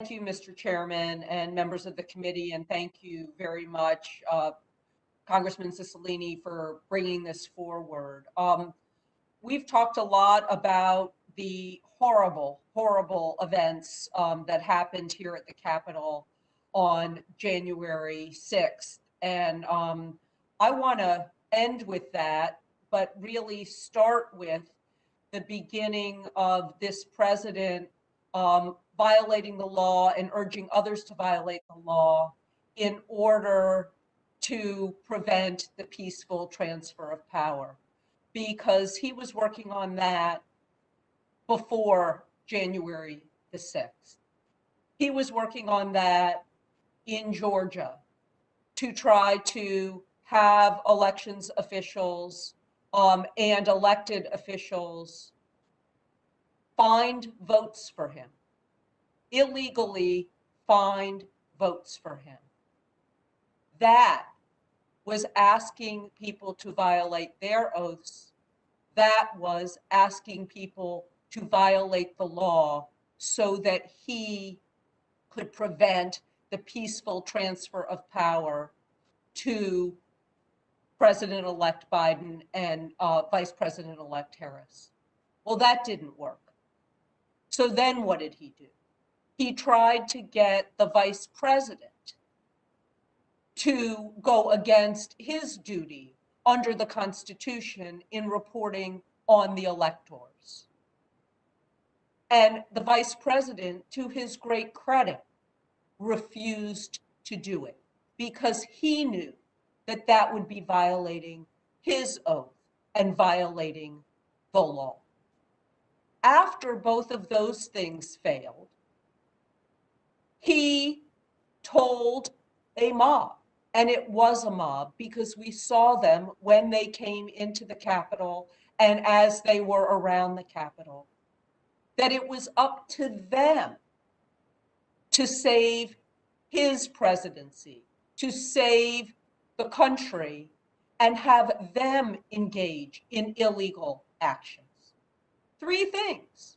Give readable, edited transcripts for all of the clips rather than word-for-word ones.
Thank you, Mr. Chairman and members of the committee, and thank you very much, Congressman Cicilline, for bringing this forward. We've talked a lot about the horrible, horrible events that happened here at the Capitol on January 6th. And I want to end with that, but really start with the beginning of this president violating the law and urging others to violate the law in order to prevent the peaceful transfer of power, because he was working on that before January the 6th. He was working on that in Georgia to try to have elections officials and elected officials find votes for him, illegally find votes for him. That was asking people to violate their oaths. That was asking people to violate the law so that he could prevent the peaceful transfer of power to President-elect Biden and Vice President-elect Harris. Well, that didn't work. So then what did he do? He tried to get the vice president to go against his duty under the Constitution in reporting on the electors. And the vice president, to his great credit, refused to do it because he knew that that would be violating his oath and violating the law. After both of those things failed, he told a mob, and it was a mob because we saw them when they came into the Capitol and as they were around the Capitol, that it was up to them to save his presidency, to save the country, and have them engage in illegal actions. Three things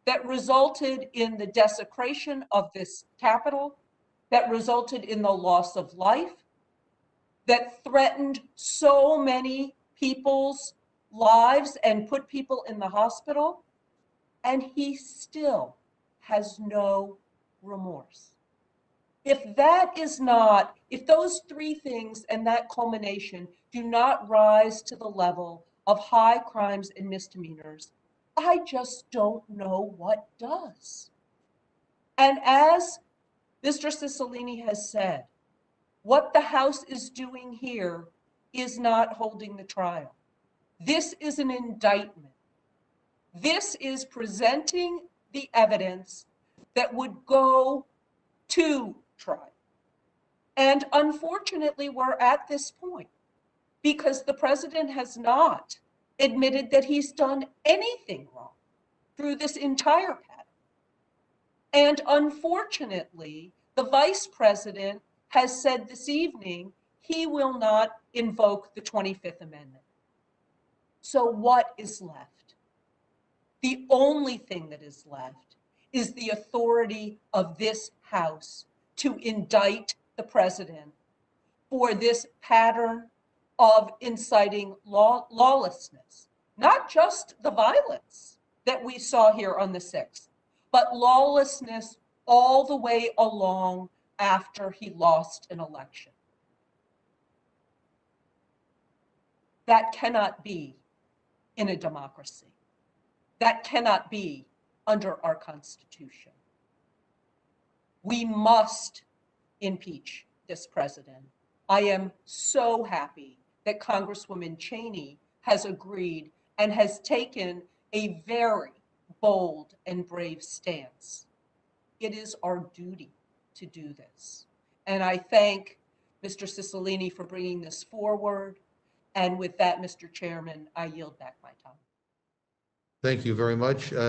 that resulted in the desecration of this Capitol, that resulted in the loss of life, that threatened so many people's lives and put people in the hospital, and he still has no remorse. If those three things and that culmination do not rise to the level of high crimes and misdemeanors, I just don't know what does. And as Mr. Cicilline has said, what the House is doing here is not holding the trial. This is an indictment. This is presenting the evidence that would go to trial. And unfortunately, we're at this point because the president has not admitted that he's done anything wrong through this entire pattern. And unfortunately, the vice president has said this evening he will not invoke the 25th Amendment. So what is left? The only thing that is left is the authority of this House to indict the president for this pattern of inciting lawlessness, not just the violence that we saw here on the 6th, but lawlessness all the way along after he lost an election. That cannot be in a democracy. That cannot be under our Constitution. We must impeach this president. I am so happy that Congresswoman Cheney has agreed and has taken a very bold and brave stance. It is our duty to do this. And I thank Mr. Cicilline for bringing this forward. And with that, Mr. Chairman, I yield back my time. Thank you very much.